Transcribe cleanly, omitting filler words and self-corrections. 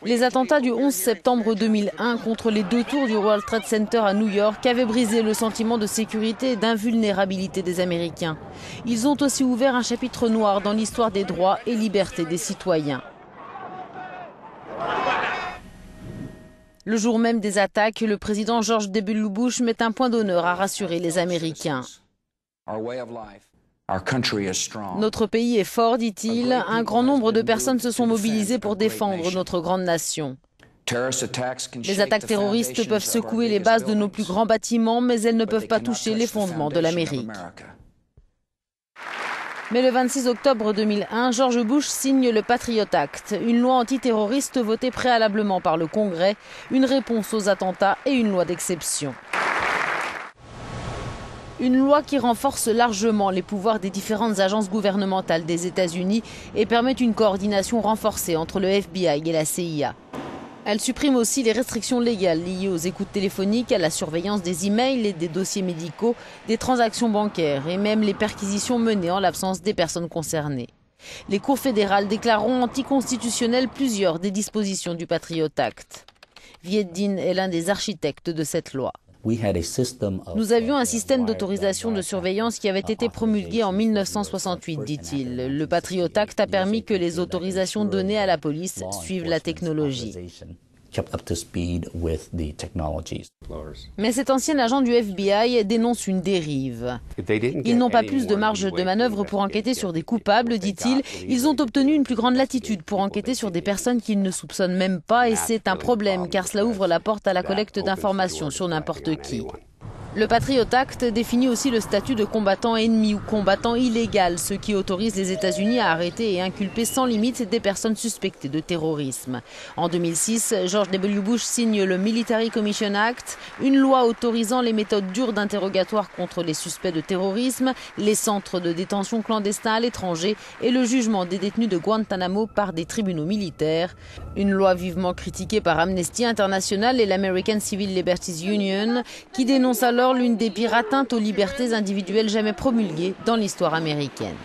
Les attentats du 11 septembre 2001 contre les 2 tours du World Trade Center à New York avaient brisé le sentiment de sécurité et d'invulnérabilité des Américains. Ils ont aussi ouvert un chapitre noir dans l'histoire des droits et libertés des citoyens. Le jour même des attaques, le président George W. Bush met un point d'honneur à rassurer les Américains. Notre pays est fort, dit-il. Un grand nombre de personnes se sont mobilisées pour défendre notre grande nation. Les attaques terroristes peuvent secouer les bases de nos plus grands bâtiments, mais elles ne peuvent pas toucher les fondements de l'Amérique. Mais le 26 octobre 2001, George Bush signe le Patriot Act, une loi antiterroriste votée préalablement par le Congrès, une réponse aux attentats et une loi d'exception. Une loi qui renforce largement les pouvoirs des différentes agences gouvernementales des États-Unis et permet une coordination renforcée entre le FBI et la CIA. Elle supprime aussi les restrictions légales liées aux écoutes téléphoniques, à la surveillance des emails et des dossiers médicaux, des transactions bancaires et même les perquisitions menées en l'absence des personnes concernées. Les cours fédérales déclareront anticonstitutionnelles plusieurs des dispositions du Patriot Act. Viet Din est l'un des architectes de cette loi. Nous avions un système d'autorisation de surveillance qui avait été promulgué en 1968, dit-il. Le Patriot Act a permis que les autorisations données à la police suivent la technologie. Mais cet ancien agent du FBI dénonce une dérive. Ils n'ont pas plus de marge de manœuvre pour enquêter sur des coupables, dit-il. Ils ont obtenu une plus grande latitude pour enquêter sur des personnes qu'ils ne soupçonnent même pas et c'est un problème car cela ouvre la porte à la collecte d'informations sur n'importe qui. Le Patriot Act définit aussi le statut de combattant ennemi ou combattant illégal, ce qui autorise les États-Unis à arrêter et inculper sans limite des personnes suspectées de terrorisme. En 2006, George W. Bush signe le Military Commission Act, une loi autorisant les méthodes dures d'interrogatoire contre les suspects de terrorisme, les centres de détention clandestins à l'étranger et le jugement des détenus de Guantanamo par des tribunaux militaires. Une loi vivement critiquée par Amnesty International et l'American Civil Liberties Union, qui dénonce alors l'une des pires atteintes aux libertés individuelles jamais promulguées dans l'histoire américaine.